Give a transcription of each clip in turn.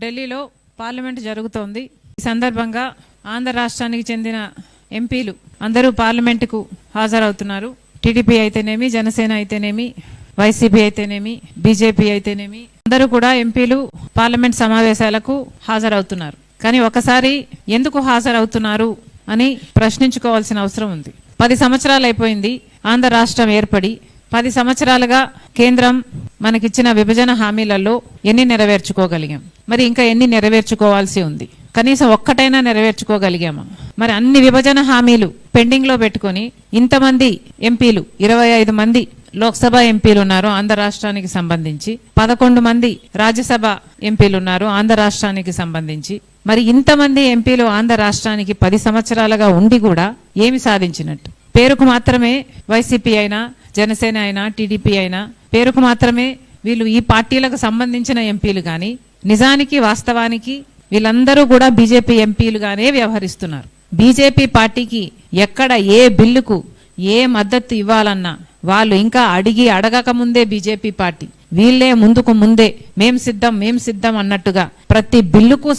ఢిల్లీలో పార్లమెంట్ జరుగుతోంది. ఈ సందర్భంగా ఆంధ్ర రాష్ట్రానికి చెందిన ఎంపీలు అందరూ పార్లమెంటుకు హాజరవుతున్నారు. టీడీపీ అయితేనేమి, జనసేన అయితేనేమి, వైసీపీ అయితేనేమి, బీజేపీ అయితేనేమి అందరూ కూడా ఎంపీలు పార్లమెంట్ సమావేశాలకు హాజరవుతున్నారు. కానీ ఒకసారి ఎందుకు హాజరవుతున్నారు అని ప్రశ్నించుకోవాల్సిన అవసరం ఉంది. 10 సంవత్సరాలు అయిపోయింది ఆంధ్ర రాష్ట్రం ఏర్పడి. 10 సంవత్సరాలుగా కేంద్రం మనకిచ్చిన విభజన హామీలలో ఎన్ని నెరవేర్చుకోగలిగాం? మరి ఇంకా ఎన్ని నెరవేర్చుకోవాల్సి ఉంది? కనీసం ఒక్కటైనా నెరవేర్చుకోగలిగామా? మరి అన్ని విభజన హామీలు పెండింగ్ లో పెట్టుకొని ఇంతమంది ఎంపీలు, 25 మంది లోక్సభ ఎంపీలు ఉన్నారు ఆంధ్ర రాష్ట్రానికి సంబంధించి, 11 మంది రాజ్యసభ ఎంపీలు ఉన్నారు ఆంధ్ర రాష్ట్రానికి సంబంధించి. మరి ఇంతమంది ఎంపీలు ఆంధ్ర రాష్ట్రానికి 10 సంవత్సరాలుగా ఉండి కూడా ఏమి సాధించినట్టు? పేరుకు మాత్రమే వైసీపీ అయినా, జనసేన అయినా, టీడీపీ అయినా పేరుకు మాత్రమే వీళ్ళు ఈ పార్టీలకు సంబంధించిన ఎంపీలు, కానీ నిజానికి వాస్తవానికి వీళ్ళందరూ కూడా బీజేపీ ఎంపీలుగానే వ్యవహరిస్తున్నారు. బీజేపీ పార్టీకి ఎక్కడ ఏ బిల్లుకు ఏ మద్దతు ఇవ్వాలన్నా వాళ్ళు ఇంకా అడగక ముందే బీజేపీ పార్టీ వీళ్లే ముందే మేం సిద్ధం అన్నట్టుగా ప్రతి బిల్లుకు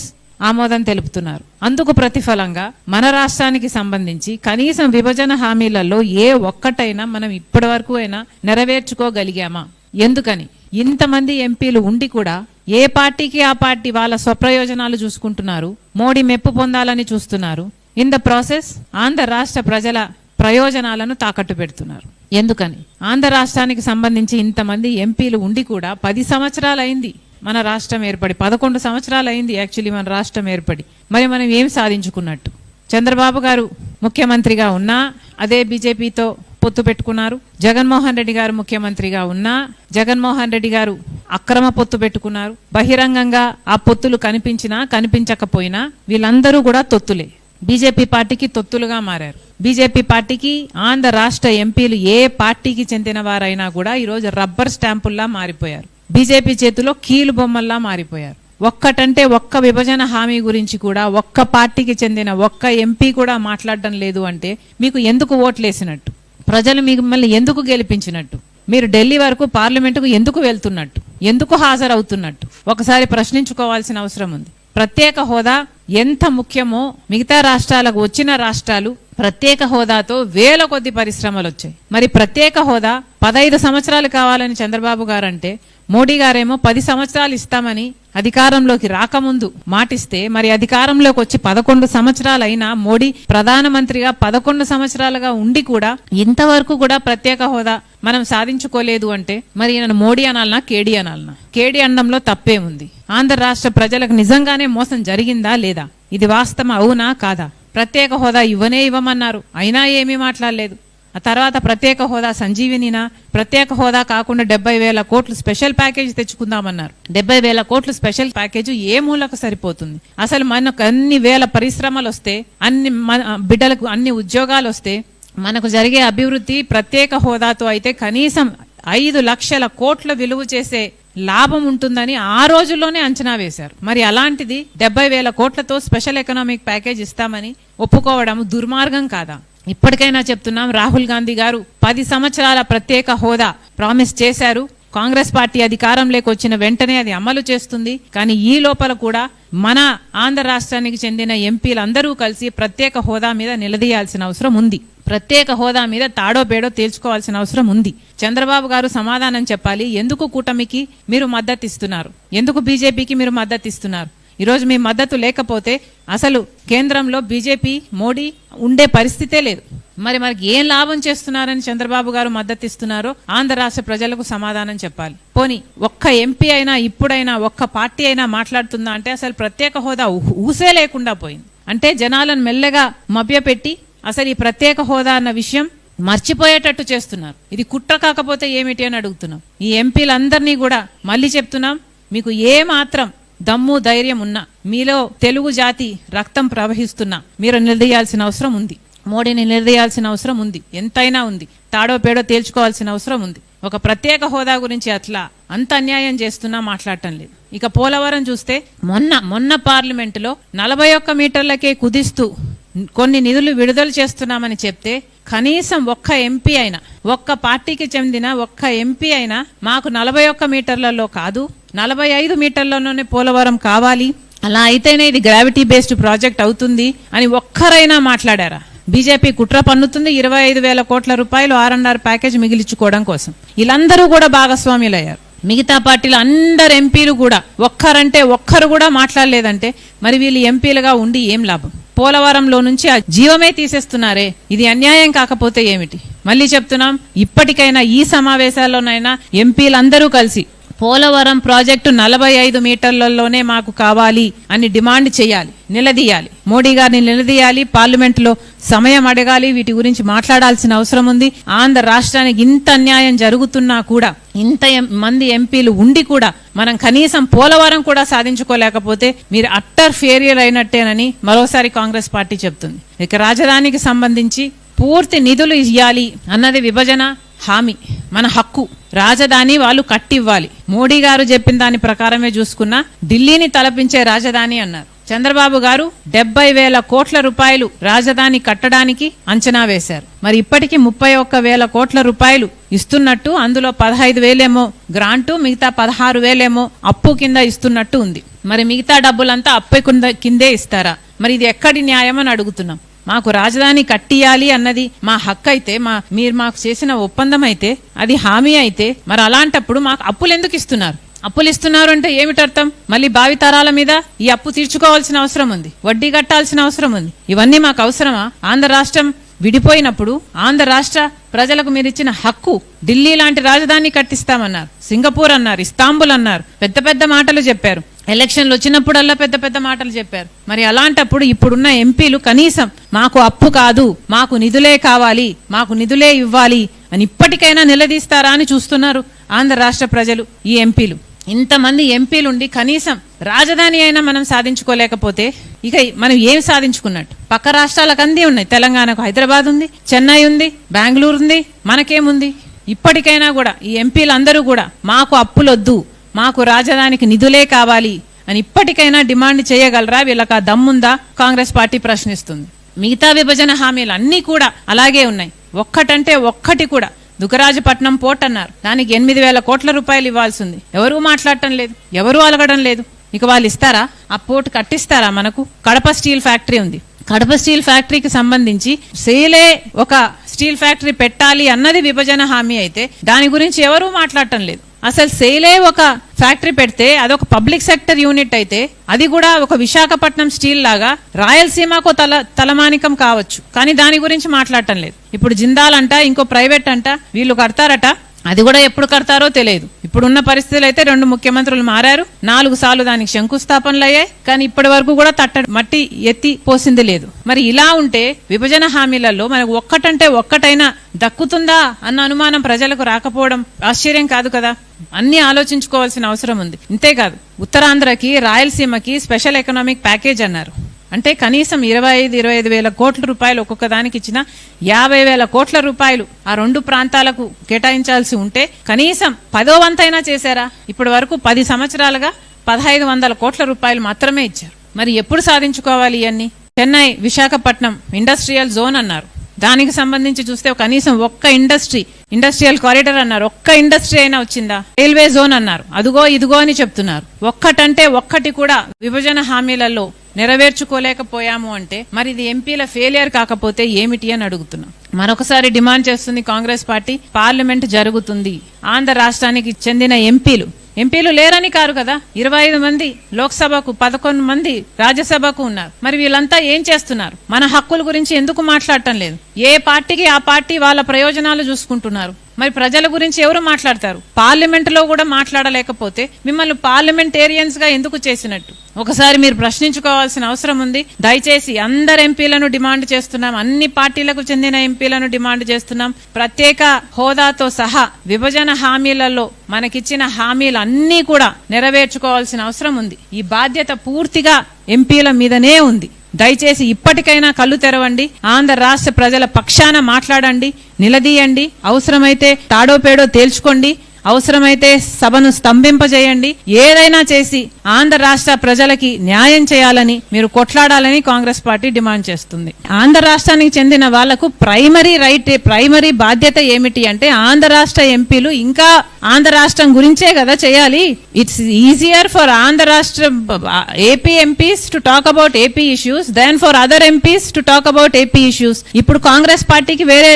ఆమోదం తెలుపుతున్నారు. అందుకు ప్రతిఫలంగా మన రాష్ట్రానికి సంబంధించి కనీసం విభజన హామీలలో ఏ ఒక్కటైనా మనం ఇప్పటి వరకు అయినా నెరవేర్చుకోగలిగామా? ఎందుకని ఇంతమంది ఎంపీలు ఉండి కూడా ఏ పార్టీకి ఆ పార్టీ వాళ్ళ స్వప్రయోజనాలు చూసుకుంటున్నారు, మోడీ మెప్పు పొందాలని చూస్తున్నారు. ఇన్ ద ప్రాసెస్ ఆంధ్ర రాష్ట్ర ప్రజల ప్రయోజనాలను తాకట్టు పెడుతున్నారు. ఎందుకని? ఆంధ్ర రాష్ట్రానికి సంబంధించి ఇంతమంది ఎంపీలు ఉండి కూడా 10 సంవత్సరాలు అయింది మన రాష్ట్రం ఏర్పడి, 11 సంవత్సరాలు అయింది యాక్చువల్లీ మన రాష్ట్రం ఏర్పడి. మరి మనం ఏం సాధించుకున్నట్టు? చంద్రబాబు గారు ముఖ్యమంత్రిగా ఉన్నా అదే బీజేపీతో పొత్తు పెట్టుకున్నారు. జగన్మోహన్ రెడ్డి గారు ముఖ్యమంత్రిగా ఉన్నా జగన్మోహన్ రెడ్డి గారు అక్రమ పొత్తు పెట్టుకున్నారు. బహిరంగంగా ఆ పొత్తులు కనిపించినా కనిపించకపోయినా వీళ్ళందరూ కూడా తొత్తులే. బీజేపీ పార్టీకి తొత్తులుగా మారారు. బీజేపీ పార్టీకి ఆంధ్ర రాష్ట్ర ఎంపీలు ఏ పార్టీకి చెందిన వారైనా కూడా ఈరోజు రబ్బర్ స్టాంపుల్లా మారిపోయారు. బీజేపీ చేతిలో కీలు బొమ్మల్లా మారిపోయారు. ఒక్కటంటే ఒక్క విభజన హామీ గురించి కూడా ఒక్క పార్టీకి చెందిన ఒక్క ఎంపీ కూడా మాట్లాడడం లేదు అంటే మీకు ఎందుకు ఓట్లేసినట్టు? ప్రజలు మిమ్మల్ని ఎందుకు గెలిపించినట్టు? మీరు ఢిల్లీ వరకు పార్లమెంటుకు ఎందుకు వెళ్తున్నట్టు? ఎందుకు హాజరవుతున్నట్టు? ఒకసారి ప్రశ్నించుకోవాల్సిన అవసరం ఉంది. ప్రత్యేక హోదా ఎంత ముఖ్యమో మిగతా రాష్ట్రాలకు వచ్చిన రాష్ట్రాలు ప్రత్యేక హోదాతో వేల కొద్ది పరిశ్రమలు వచ్చాయి. మరి ప్రత్యేక హోదా 15 సంవత్సరాలు కావాలని చంద్రబాబు గారంటే మోడీ గారేమో 10 సంవత్సరాలు ఇస్తామని అధికారంలోకి రాకముందు మాటిస్తే, మరి అధికారంలోకి వచ్చి 11 సంవత్సరాలు అయినా మోడీ ప్రధానమంత్రిగా 11 సంవత్సరాలుగా ఉండి కూడా ఇంతవరకు కూడా ప్రత్యేక హోదా మనం సాధించుకోలేదు అంటే మరి ఈయన మోడీ అనాలనా, కేడీ అనాలనా? కేడీ అనడంలో తప్పేముంది? ఆంధ్ర రాష్ట్ర ప్రజలకు నిజంగానే మోసం జరిగిందా లేదా? ఇది వాస్తవం అవునా కాదా? ప్రత్యేక హోదా ఇవ్వమన్నారు, అయినా ఏమీ మాట్లాడలేదు. ఆ తర్వాత ప్రత్యేక హోదా సంజీవినినా? ప్రత్యేక హోదా కాకుండా 70,000 కోట్లు స్పెషల్ ప్యాకేజ్ తెచ్చుకుందామన్నారు. 70,000 కోట్లు స్పెషల్ ప్యాకేజ్ ఏ మూలకు సరిపోతుంది? అసలు మనకు అన్ని వేల పరిశ్రమలు వస్తే, అన్ని బిడ్డలకు అన్ని ఉద్యోగాలు వస్తే మనకు జరిగే అభివృద్ధి ప్రత్యేక హోదాతో అయితే కనీసం 5 లక్షల కోట్ల విలువ చేసే లాభం ఉంటుందని ఆ రోజుల్లోనే అంచనా వేశారు. మరి అలాంటిది 70,000 కోట్లతో స్పెషల్ ఎకనామిక్ ప్యాకేజ్ ఇస్తామని ఒప్పుకోవడం దుర్మార్గం కాదా? ఇప్పటికైనా చెప్తున్నాం, రాహుల్ గాంధీ గారు 10 సంవత్సరాల ప్రత్యేక హోదా ప్రామిస్ చేశారు. కాంగ్రెస్ పార్టీ అధికారంలోకి వచ్చిన వెంటనే అది అమలు చేస్తుంది. కానీ ఈ లోపల కూడా మన ఆంధ్ర రాష్ట్రానికి చెందిన ఎంపీలందరూ కలిసి ప్రత్యేక హోదా మీద నిలదీయాల్సిన అవసరం ఉంది. ప్రత్యేక హోదా మీద తాడో పేడో తేల్చుకోవాల్సిన అవసరం ఉంది. చంద్రబాబు గారు సమాధానం చెప్పాలి. ఎందుకు కూటమికి మీరు మద్దతు ఇస్తున్నారు? ఎందుకు బీజేపీకి మీరు మద్దతు ఇస్తున్నారు? ఈరోజు మీ మద్దతు లేకపోతే అసలు కేంద్రంలో బీజేపీ, మోడీ ఉండే పరిస్థితే లేదు. మరి మనకి ఏం లాభం చేస్తున్నారని చంద్రబాబు గారు మద్దతు ఇస్తున్నారో ఆంధ్ర రాష్ట్ర ప్రజలకు సమాధానం చెప్పాలి. పోనీ ఒక్క ఎంపీ అయినా ఇప్పుడైనా ఒక్క పార్టీ అయినా మాట్లాడుతుందా అంటే అసలు ప్రత్యేక హోదా ఊసే లేకుండా పోయింది. అంటే జనాలను మెల్లగా మభ్యపెట్టి అసలు ఈ ప్రత్యేక హోదా అన్న విషయం మర్చిపోయేటట్టు చేస్తున్నారు. ఇది కుట్ర కాకపోతే ఏమిటి అని అడుగుతున్నాం. ఈ ఎంపీలందరినీ కూడా మళ్ళీ చెప్తున్నాం, మీకు ఏ మాత్రం దమ్ము ధైర్యం ఉన్నా, మీలో తెలుగు జాతి రక్తం ప్రవహిస్తున్నా మీరు నిలదీయాల్సిన అవసరం ఉంది. మోడీని నిలదీయాల్సిన అవసరం ఉంది. ఎంతైనా ఉంది. తాడో పేడో తేల్చుకోవాల్సిన అవసరం ఉంది. ఒక ప్రత్యేక హోదా గురించి అట్లా అంత అన్యాయం చేస్తున్నా మాట్లాడటం లేదు. ఇక పోలవరం చూస్తే మొన్న పార్లమెంటులో 41 మీటర్లకే కుదిస్తూ కొన్ని నిధులు విడుదల చేస్తున్నామని చెప్తే కనీసం ఒక్క ఎంపీ అయినా, ఒక్క పార్టీకి చెందిన ఒక్క ఎంపీ అయినా మాకు 41 మీటర్లలో కాదు 45 మీటర్లలోనే పోలవరం కావాలి, అలా అయితేనే ఇది గ్రావిటీ బేస్డ్ ప్రాజెక్ట్ అవుతుంది అని ఒక్కరైనా మాట్లాడారా? బీజేపీ కుట్ర పన్నుతుంది 25,000 కోట్ల రూపాయలు R&R ప్యాకేజ్ మిగిలించుకోవడం కోసం. వీళ్ళందరూ కూడా భాగస్వాములయ్యారు. మిగతా పార్టీలు అందరు ఎంపీలు కూడా ఒక్కరంటే ఒక్కరు కూడా మాట్లాడలేదంటే మరి వీళ్ళు ఎంపీలుగా ఉండి ఏం లాభం? పోలవరంలో నుంచి ఆ జీవమే తీసేస్తున్నారే, ఇది అన్యాయం కాకపోతే ఏమిటి? మళ్ళీ చెప్తున్నాం, ఇప్పటికైనా ఈ సమావేశాల్లోనైనా ఎంపీలందరూ కలిసి పోలవరం ప్రాజెక్టు 45 మీటర్లలోనే మాకు కావాలి అని డిమాండ్ చేయాలి, నిలదీయాలి. మోడీ గారిని నిలదీయాలి, పార్లమెంట్లో సమయం అడగాలి, వీటి గురించి మాట్లాడాల్సిన అవసరం ఉంది. ఆంధ్ర రాష్ట్రానికి ఇంత అన్యాయం జరుగుతున్నా కూడా, ఇంత మంది ఎంపీలు ఉండి కూడా మనం కనీసం పోలవరం కూడా సాధించుకోలేకపోతే మీరు అట్టర్ ఫెయిలియర్ అయినట్టేనని మరోసారి కాంగ్రెస్ పార్టీ చెప్తుంది. ఇక రాజధానికి సంబంధించి పూర్తి నిధులు ఇవ్వాలి అన్నది విభజన హామీ, మన హక్కు. రాజధాని వాళ్ళు కట్టివ్వాలి. మోడీ గారు చెప్పిన దాని ప్రకారమే చూసుకున్నా ఢిల్లీని తలపించే రాజధాని అన్నారు. చంద్రబాబు గారు 70,000 కోట్ల రూపాయలు రాజధాని కట్టడానికి అంచనా వేశారు. మరి ఇప్పటికీ 31,000 కోట్ల రూపాయలు ఇస్తున్నట్టు, అందులో 15,000 గ్రాంటు, మిగతా 16,000 అప్పు కింద ఇస్తున్నట్టు ఉంది. మరి మిగతా డబ్బులంతా అప్పు కిందే ఇస్తారా? మరి ఇది ఎక్కడి న్యాయం అని అడుగుతున్నాం. మాకు రాజధాని కట్టియాలి అన్నది మా హక్కు అయితే, మీరు మాకు చేసిన ఒప్పందం అయితే, అది హామీ అయితే, మరి అలాంటప్పుడు మాకు అప్పులు ఎందుకు ఇస్తున్నారు? అప్పులు ఇస్తున్నారు అంటే ఏమిటర్థం? మళ్ళీ భావితరాల మీద ఈ అప్పు తీర్చుకోవాల్సిన అవసరం ఉంది, వడ్డీ కట్టాల్సిన అవసరం ఉంది. ఇవన్నీ మాకు అవసరమా? ఆంధ్ర రాష్ట్రం విడిపోయినప్పుడు ఆంధ్ర రాష్ట్ర ప్రజలకు మీరు ఇచ్చిన హక్కు, ఢిల్లీ లాంటి రాజధాని కట్టిస్తామన్నారు, సింగపూర్ అన్నారు, ఇస్తాంబుల్ అన్నారు, పెద్ద పెద్ద మాటలు చెప్పారు. ఎలక్షన్లు వచ్చినప్పుడల్లా పెద్ద పెద్ద మాటలు చెప్పారు. మరి అలాంటప్పుడు ఇప్పుడున్న ఎంపీలు కనీసం మాకు అప్పు కాదు, మాకు నిధులే కావాలి, మాకు నిధులే ఇవ్వాలి అని ఇప్పటికైనా నిలదీస్తారా అని చూస్తున్నారు ఆంధ్ర రాష్ట్ర ప్రజలు. ఈ ఎంపీలు, ఇంతమంది ఎంపీలుండి కనీసం రాజధాని అయినా మనం సాధించుకోలేకపోతే ఇక మనం ఏం సాధించుకున్నట్టు? పక్క రాష్ట్రాలకు అంది ఉన్నాయి. తెలంగాణకు హైదరాబాద్ ఉంది, చెన్నై ఉంది, బెంగళూరు ఉంది, మనకేముంది? ఇప్పటికైనా కూడా ఈ ఎంపీలందరూ కూడా మాకు అప్పులొద్దు, మాకు రాజధానికి నిధులే కావాలి అని ఇప్పటికైనా డిమాండ్ చేయగలరా? వీళ్ళకి ఆ దమ్ముందా? కాంగ్రెస్ పార్టీ ప్రశ్నిస్తుంది. మిగతా విభజన హామీలు అన్నీ కూడా అలాగే ఉన్నాయి. ఒక్కటంటే ఒక్కటి కూడా. దుగ్గరాజపట్నం పోర్ట్ అన్నారు, దానికి 8,000 కోట్ల రూపాయలు ఇవ్వాల్సి ఉంది. ఎవరూ మాట్లాడటం లేదు, ఎవరూ అలగడం లేదు. ఇక వాళ్ళు ఇస్తారా? ఆ పోర్ట్ కట్టిస్తారా? మనకు కడప స్టీల్ ఫ్యాక్టరీ ఉంది. కడప స్టీల్ ఫ్యాక్టరీకి సంబంధించి సేలే ఒక స్టీల్ ఫ్యాక్టరీ పెట్టాలి అన్నది విభజన హామీ అయితే దాని గురించి ఎవరూ మాట్లాడటం లేదు. అసలు సేలే ఒక ఫ్యాక్టరీ పెడితే అదొక పబ్లిక్ సెక్టర్ యూనిట్ అయితే అది కూడా ఒక విశాఖపట్నం స్టీల్ లాగా రాయలసీమకు తలమానికం కావచ్చు, కానీ దాని గురించి మాట్లాడటం లేదు. ఇప్పుడు జిందాల్ అంట, ఇంకో ప్రైవేట్ అంట, వీళ్ళు కడతారట. అది కూడా ఎప్పుడు కడతారో తెలియదు. ఇప్పుడున్న పరిస్థితులు అయితే 2 ముఖ్యమంత్రులు మారారు, 4 సార్లు దానికి శంకుస్థాపనలు అయ్యాయి, కానీ ఇప్పటి వరకు కూడా మట్టి ఎత్తి పోసింది లేదు. మరి ఇలా ఉంటే విభజన హామీలలో మనకు ఒక్కటంటే ఒక్కటైనా దక్కుతుందా అన్న అనుమానం ప్రజలకు రాకపోవడం ఆశ్చర్యం కాదు కదా. అన్ని ఆలోచించుకోవాల్సిన అవసరం ఉంది. ఇంతేకాదు, ఉత్తరాంధ్రకి, రాయలసీమకి స్పెషల్ ఎకనామిక్ ప్యాకేజ్ అన్నారు. అంటే కనీసం 25,000 కోట్ల రూపాయలు ఒక్కొక్క దానికి ఇచ్చిన 50,000 కోట్ల రూపాయలు ఆ 2 ప్రాంతాలకు కేటాయించాల్సి ఉంటే కనీసం 10వ వంతైనా చేశారా? ఇప్పటి వరకు 10 సంవత్సరాలుగా 1,500 కోట్ల రూపాయలు మాత్రమే ఇచ్చారు. మరి ఎప్పుడు సాధించుకోవాలి ఇవన్నీ? చెన్నై విశాఖపట్నం ఇండస్ట్రియల్ జోన్ అన్నారు, దానికి సంబంధించి చూస్తే కనీసం ఒక్క ఇండస్ట్రియల్ కారిడార్ అన్నారు, ఒక్క ఇండస్ట్రీ అయినా వచ్చిందా? రైల్వే జోన్ అన్నారు, అదుగో ఇదిగో అని చెప్తున్నారు. ఒక్కటంటే ఒక్కటి కూడా విభజన హామీలలో నెరవేర్చుకోలేకపోయాము అంటే మరి ఇది ఎంపీల ఫెయిలియర్ కాకపోతే ఏమిటి అని అడుగుతున్నాం. మరొకసారి డిమాండ్ చేస్తుంది కాంగ్రెస్ పార్టీ, పార్లమెంట్ జరుగుతుంది. ఆంధ్ర రాష్ట్రానికి చెందిన ఎంపీలు లేరని కారు కదా. 25 మంది లోక్సభకు, 11 మంది రాజ్యసభకు ఉన్నారు. మరి వీళ్ళంతా ఏం చేస్తున్నారు? మన హక్కుల గురించి ఎందుకు మాట్లాడటం లేదు? ఏ పార్టీకి ఆ పార్టీ వాళ్ళ ప్రయోజనాలు చూసుకుంటున్నారు. మరి ప్రజల గురించి ఎవరు మాట్లాడతారు? పార్లమెంట్ లో కూడా మాట్లాడలేకపోతే మిమ్మల్ని పార్లమెంటేరియన్స్ గా ఎందుకు చేసినట్టు? ఒకసారి మీరు ప్రశ్నించుకోవాల్సిన అవసరం ఉంది. దయచేసి అందరు ఎంపీలను డిమాండ్ చేస్తున్నాం, అన్ని పార్టీలకు చెందిన ఎంపీలను డిమాండ్ చేస్తున్నాం. ప్రత్యేక హోదాతో సహా విభజన హామీలలో మనకిచ్చిన హామీలు అన్నీ కూడా నెరవేర్చుకోవాల్సిన అవసరం ఉంది. ఈ బాధ్యత పూర్తిగా ఎంపీల మీదనే ఉంది. దయచేసి ఇప్పటికైనా కళ్ళు తెరవండి, ఆంధ్ర రాష్ట్ర ప్రజల పక్షాన మాట్లాడండి, నిలదీయండి, అవసరమైతే తాడో పేడో తేల్చుకోండి. అవసరమైతే సభను స్తంభింపజేయండి, ఏదైనా చేసి ఆంధ్ర రాష్ట్ర ప్రజలకి న్యాయం చేయాలని మీరు కొట్లాడాలని కాంగ్రెస్ పార్టీ డిమాండ్ చేస్తుంది. ఆంధ్ర రాష్ట్రానికి చెందిన వాళ్లకు ప్రైమరీ బాధ్యత ఏమిటి అంటే ఆంధ్ర రాష్ట్ర ఎంపీలు ఇంకా ఆంధ్ర రాష్ట్రం గురించే కదా చేయాలి. ఇట్స్ ఈజియర్ ఫర్ ఆంధ్ర రాష్ట్ర AP MPs to talk about AP issues then for other MPs to talk about AP issues. ఇప్పుడు కాంగ్రెస్ పార్టీకి వేరే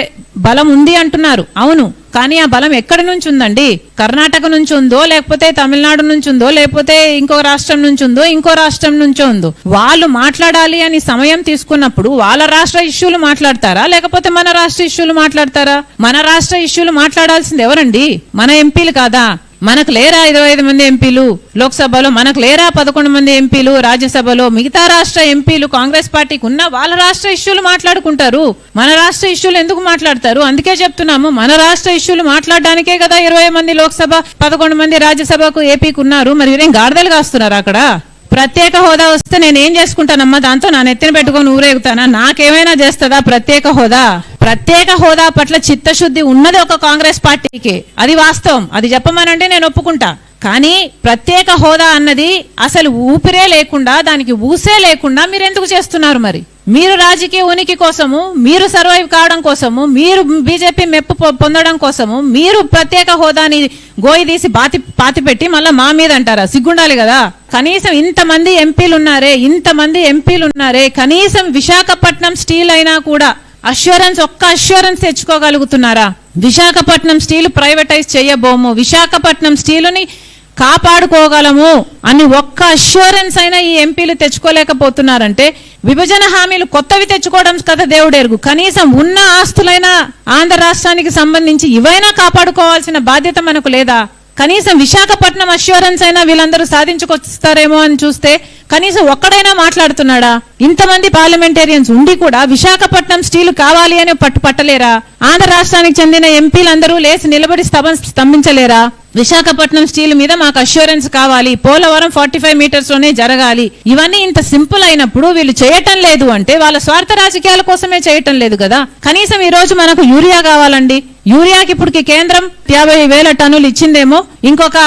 బలం ఉంది అంటున్నారు, అవును, కానీ ఆ బలం ఎక్కడి నుంచి ఉందండి? కర్ణాటక నుంచి ఉందో, లేకపోతే తమిళనాడు నుంచి ఉందో, లేకపోతే ఇంకో రాష్ట్రం నుంచి ఉందో, ఇంకో రాష్ట్రం నుంచో ఉందో. వాళ్ళు మాట్లాడాలి అని సమయం తీసుకున్నప్పుడు వాళ్ళ రాష్ట్ర ఇష్యూలు మాట్లాడతారా, లేకపోతే మన రాష్ట్ర ఇష్యూలు మాట్లాడతారా? మన రాష్ట్ర ఇష్యూలు మాట్లాడాల్సింది ఎవరండి? మన ఎంపీలు కాదా? మనకు లేరా 25 మంది ఎంపీలు లోక్సభలో? మనకు లేరా 11 మంది ఎంపీలు రాజ్యసభలో? మిగతా రాష్ట్ర ఎంపీలు కాంగ్రెస్ పార్టీకి ఉన్న వాళ్ళ రాష్ట్ర ఇష్యూలు మాట్లాడుకుంటారు, మన రాష్ట్ర ఇష్యూలు ఎందుకు మాట్లాడతారు? అందుకే చెప్తున్నాము, మన రాష్ట్ర ఇష్యూలు మాట్లాడడానికే కదా 20 మంది లోక్సభ 11 మంది రాజ్యసభకు ఏపీకి ఉన్నారు. మరి వీరేం గాడిదలు కాస్తున్నారు అక్కడ? ప్రత్యేక హోదా వస్తే నేనేం చేసుకుంటానమ్మా? దాంతో నా నెత్తిన పెట్టుకొని ఊరేగుతానా? నాకేమైనా చేస్తుందా ప్రత్యేక హోదా? ప్రత్యేక హోదా పట్ల చిత్తశుద్ధి ఉన్నది ఒక కాంగ్రెస్ పార్టీకి, అది వాస్తవం. అది చెప్పమనంటే నేను ఒప్పుకుంటా. కానీ ప్రత్యేక హోదా అన్నది అసలు ఊపిరే లేకుండా, దానికి ఊసే లేకుండా మీరు ఎందుకు చేస్తున్నారు? మరి మీరు రాజకీయ ఉనికి కోసము, మీరు సర్వైవ్ కావడం కోసము, మీరు బీజేపీ మెప్పు పొందడం కోసము మీరు ప్రత్యేక హోదాని గోయి తీసి పాతి పెట్టి మళ్ళీ మా మీద అంటారా? సిగ్గుండాలి కదా. కనీసం ఇంతమంది ఎంపీలు ఉన్నారే, కనీసం విశాఖపట్నం స్టీల్ అయినా కూడా ఒక్క అష్యూరెన్స్ తెచ్చుకోగలుగుతున్నారా? విశాఖపట్నం స్టీల్ ప్రైవేటైజ్ చేయబోము, విశాఖపట్నం స్టీలుని కాపాడుకోగలము అని ఒక్క అష్యూరెన్స్ అయినా ఈ ఎంపీలు తెచ్చుకోలేకపోతున్నారంటే విభజన హామీలు కొత్తవి తెచ్చుకోవడం కదా దేవుడెరుగు. కనీసం ఉన్న ఆస్తులైనా ఆంధ్ర రాష్ట్రానికి సంబంధించి ఇవైనా కాపాడుకోవాల్సిన బాధ్యత మనకు లేదా? కనీసం విశాఖపట్నం అష్యూరెన్స్ అయినా వీళ్ళందరూ సాధించుకొస్తారేమో అని చూస్తే కనీసం ఒక్కడైనా మాట్లాడుతున్నాడా? ఇంతమంది పార్లమెంటేరియన్స్ ఉండి కూడా విశాఖపట్నం స్టీల్ కావాలి అని పట్టలేరా? ఆంధ్ర రాష్ట్రానికి చెందిన ఎంపీలందరూ లేచి నిలబడి స్తంభించలేరా? విశాఖపట్నం స్టీల్ మీద మాకు అష్యూరెన్స్ కావాలి, పోలవరం 45 మీటర్స్ లోనే జరగాలి. ఇవన్నీ ఇంత సింపుల్ అయినప్పుడు వీళ్ళు చేయటం లేదు అంటే వాళ్ళ స్వార్థ రాజకీయాల కోసమే చేయటం లేదు కదా. కనీసం ఈ రోజు మనకు యూరియా కావాలండి, యూరియాకి ఇప్పటికి కేంద్రం 50,000 టన్నులు ఇచ్చిందేమో, ఇంకొక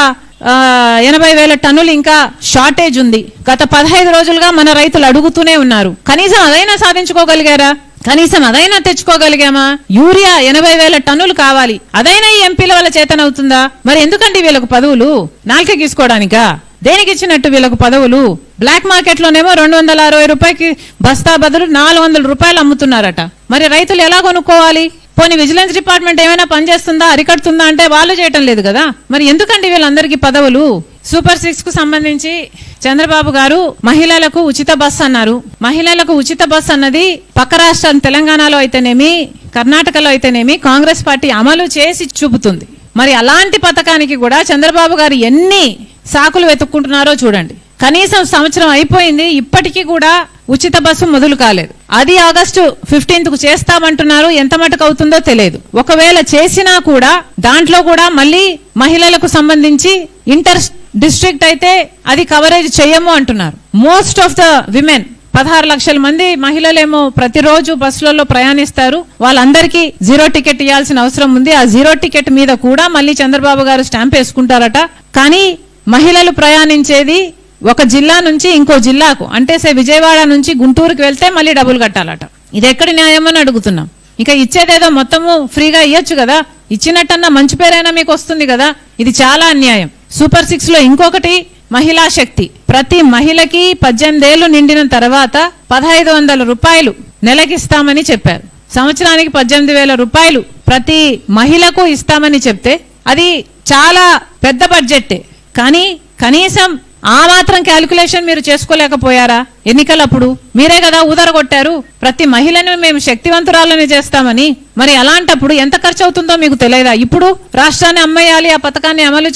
80,000 టన్నులు ఇంకా షార్టేజ్ ఉంది. గత 15 రోజులుగా మన రైతులు అడుగుతూనే ఉన్నారు. కనీసం అదైనా సాధించుకోగలిగారా? కనీసం అదైనా తెచ్చుకోగలిగామా? యూరియా 80,000 టన్నులు కావాలి, అదైనా ఈ ఎంపీల వల్ల చేతనవుతుందా? మరి ఎందుకండి వీళ్ళకు పదవులు? నాలుక గీసుకోవడానికా? దేనికి ఇచ్చినట్టు వీళ్ళకు పదవులు? బ్లాక్ మార్కెట్ లోనేమో 260 రూపాయకి బస్తా బదులు 400 రూపాయలు అమ్ముతున్నారట. మరి రైతులు ఎలా కొనుక్కోవాలి? పోనీ విజిలెన్స్ డిపార్ట్మెంట్ ఏమైనా పనిచేస్తుందా, అరికడుతుందా అంటే వాళ్ళు చేయటం లేదు కదా. మరి ఎందుకండి వీళ్ళందరికీ పదవులు? సూపర్ 6 కు సంబంధించి చంద్రబాబు గారు మహిళలకు ఉచిత బస్ అన్నారు. మహిళలకు ఉచిత బస్ అన్నది పక్క రాష్ట్రం తెలంగాణలో అయితేనేమి, కర్ణాటకలో అయితేనేమి కాంగ్రెస్ పార్టీ అమలు చేసి చూపుతుంది. మరి అలాంటి పథకానికి కూడా చంద్రబాబు గారు ఎన్ని సాకులు వెతుక్కుంటున్నారో చూడండి. కనీసం సంవత్సరం అయిపోయింది, ఇప్పటికీ కూడా ఉచిత బస్సు మొదలు కాలేదు. అది ఆగస్టు 15th కు చేస్తామంటున్నారు, ఎంత మటుకు అవుతుందో తెలియదు. ఒకవేళ చేసినా కూడా దాంట్లో కూడా మళ్ళీ మహిళలకు సంబంధించి ఇంటర్ డిస్ట్రిక్ట్ అయితే అది కవరేజ్ చేయము అంటున్నారు. మోస్ట్ ఆఫ్ ద విమెన్ 16 లక్షల మంది మహిళలేమో ప్రతిరోజు బస్సులలో ప్రయాణిస్తారు. వాళ్ళందరికీ 0 టికెట్ ఇవ్వాల్సిన అవసరం ఉంది. ఆ 0 టికెట్ మీద కూడా మళ్ళీ చంద్రబాబు గారు స్టాంప్ వేసుకుంటారట. కానీ మహిళలు ప్రయాణించేది ఒక జిల్లా నుంచి ఇంకో జిల్లాకు, అంటే విజయవాడ నుంచి గుంటూరుకి వెళ్తే మళ్ళీ డబ్బులు కట్టాలట. ఇది ఎక్కడి న్యాయం అని అడుగుతున్నాం. ఇంకా ఇచ్చేదేదో మొత్తము ఫ్రీగా ఇయ్యొచ్చు కదా, ఇచ్చినట్టన్నా మంచి పేరైనా మీకు వస్తుంది కదా. ఇది చాలా అన్యాయం. సూపర్ 6 లో ఇంకొకటి మహిళా శక్తి. ప్రతి మహిళకి 18 ఏళ్లు నిండిన తర్వాత 1,500 రూపాయలు నెలకిస్తామని చెప్పారు. సంవత్సరానికి 18,000 రూపాయలు ప్రతి మహిళకు ఇస్తామని చెప్తే అది చాలా పెద్ద బడ్జెట్టే. కానీ కనీసం ఆ మాత్రం క్యాలిక్యులేషన్ మీరు చేసుకోలేకపోయారా? ఎన్నికలప్పుడు మీరే కదా ఊదరగొట్టారు, ప్రతి మహిళను మేము శక్తివంతురాలని చేస్తామని. మరి అలాంటప్పుడు ఎంత ఖర్చు అవుతుందో మీకు తెలియదా? ఇప్పుడు రాష్ట్రాన్ని అమ్మేయాలి, ఆ పథకాన్ని అమలు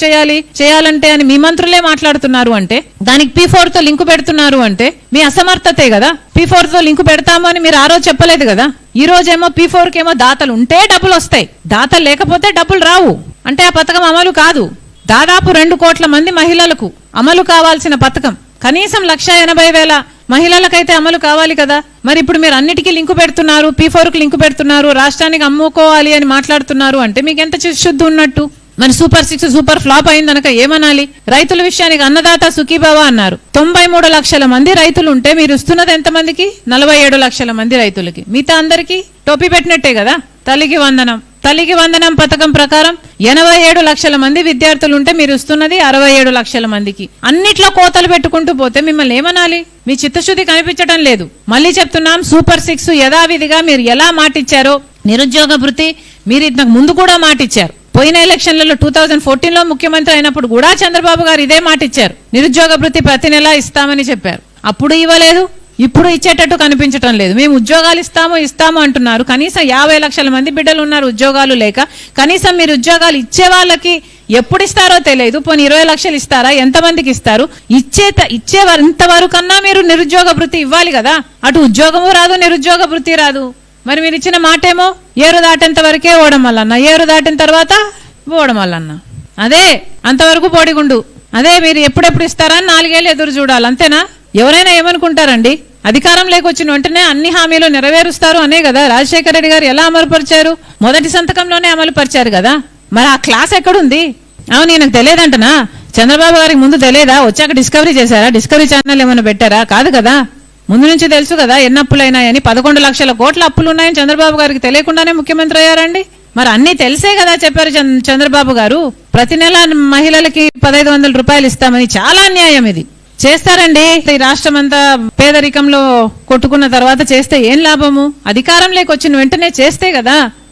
చేయాలంటే అని మీ మంత్రులే మాట్లాడుతున్నారు అంటే, దానికి P4 తో లింకు పెడుతున్నారు అంటే మీ అసమర్థతే కదా. P4 తో లింకు పెడతాము అని మీరు ఆ రోజు చెప్పలేదు కదా. ఈ రోజేమో P4 కేమో దాతలు ఉంటే డబ్బులు వస్తాయి, దాతలు లేకపోతే డబ్బులు రావు. అంటే ఆ పథకం అమలు కాదు. దాదాపు 2 కోట్ల మంది మహిళలకు అమలు కావాల్సిన పథకం కనీసం 1,80,000 మహిళలకైతే అమలు కావాలి కదా. మరి ఇప్పుడు మీరు అన్నిటికీ లింకు పెడుతున్నారు, P4 కు లింకు పెడుతున్నారు, రాష్ట్రానికి అమ్ముకోవాలి అని మాట్లాడుతున్నారు అంటే మీకు ఎంత చిత్తశుద్ధి ఉన్నట్టు? మరి సూపర్ 6 సూపర్ ఫ్లాప్ అయిందనక ఏమనాలి? రైతుల విషయానికి అన్నదాత సుఖీభవ అన్నారు. 93 లక్షల మంది రైతులు ఉంటే మీరు ఇస్తున్నది ఎంతమందికి? 47 లక్షల మంది రైతులకి. మిగతా అందరికీ టోపీ పెట్టినట్టే కదా. తల్లికి వందనం పథకం ప్రకారం 87 లక్షల మంది విద్యార్థులు ఉంటే మీరు ఇస్తున్నది 67 లక్షల మందికి. అన్నిట్లో కోతలు పెట్టుకుంటూ పోతే మిమ్మల్ని ఏమనాలి? మీ చిత్తశుద్ధి కనిపించడం లేదు. మళ్ళీ చెప్తున్నాం, సూపర్ 6 యథావిధిగా మీరు ఎలా మాటిచ్చారో నిరుద్యోగ భృతి మీరు ఇంతకు ముందు కూడా మాటిచ్చారు. పోయిన ఎలక్షన్లలో 2014లో ముఖ్యమంత్రి అయినప్పుడు కూడా చంద్రబాబు గారు ఇదే మాట ఇచ్చారు. నిరుద్యోగ భృతి ప్రతి నెలా ఇస్తామని చెప్పారు. అప్పుడు ఇవ్వలేదు, ఇప్పుడు ఇచ్చేటట్టు కనిపించటం లేదు. మేము ఉద్యోగాలు ఇస్తాము అంటున్నారు. కనీసం 50 లక్షల మంది బిడ్డలు ఉన్నారు ఉద్యోగాలు లేక. కనీసం మీరు ఉద్యోగాలు ఇచ్చే వాళ్ళకి ఎప్పుడు ఇస్తారో తెలియదు. పోనీ 20 లక్షలు ఇస్తారా? ఎంతమందికి ఇస్తారు? ఇచ్చేవారు ఇంతవరకన్నా మీరు నిరుద్యోగ భృతి ఇవ్వాలి కదా. అటు ఉద్యోగము రాదు, నిరుద్యోగ భృతి రాదు. మరి మీరు ఇచ్చిన మాటేమో ఏరు దాటేంత వరకే ఓడం వల్లన్న, ఏరు దాటిన తర్వాత పోవడం వల్లన్న. అదే అంతవరకు పోడిగుండు. అదే మీరు ఎప్పుడెప్పుడు ఇస్తారని 4 ఏళ్ళు ఎదురు చూడాలి. అంతేనా? ఎవరైనా ఏమనుకుంటారండి? అధికారం లేకొచ్చిన వెంటనే అన్ని హామీలు నెరవేరుస్తారు అనే కదా రాజశేఖర రెడ్డి గారు ఎలా అమలుపరిచారు? మొదటి సంతకంలోనే అమలు పరిచారు కదా. మరి ఆ క్లాస్ ఎక్కడుంది? అవును, నాకు తెలియదంటనా? చంద్రబాబు గారికి ముందు తెలియదా? వచ్చాక డిస్కవరీ చేశారా? డిస్కవరీ ఛానల్ ఏమైనా పెట్టారా? కాదు కదా. ముందు నుంచి తెలుసు కదా ఎన్ని అప్పులైనాయని. 11 లక్షల కోట్ల అప్పులు ఉన్నాయని చంద్రబాబు గారికి తెలియకుండానే ముఖ్యమంత్రి అయ్యారండి. మరి అన్ని తెలిసే కదా చెప్పారు చంద్రబాబు గారు. ప్రతి నెల మహిళలకి 1500 రూపాయలు ఇస్తామని. చాలా అన్యాయం ఇది. చేస్తారండి. ఈ రాష్ట్రం అంతా పేదరికంలో కొట్టుకున్న తర్వాత చేస్తే ఏం లాభము? అధికారం లేకొచ్చిన వెంటనే చేస్తే కదా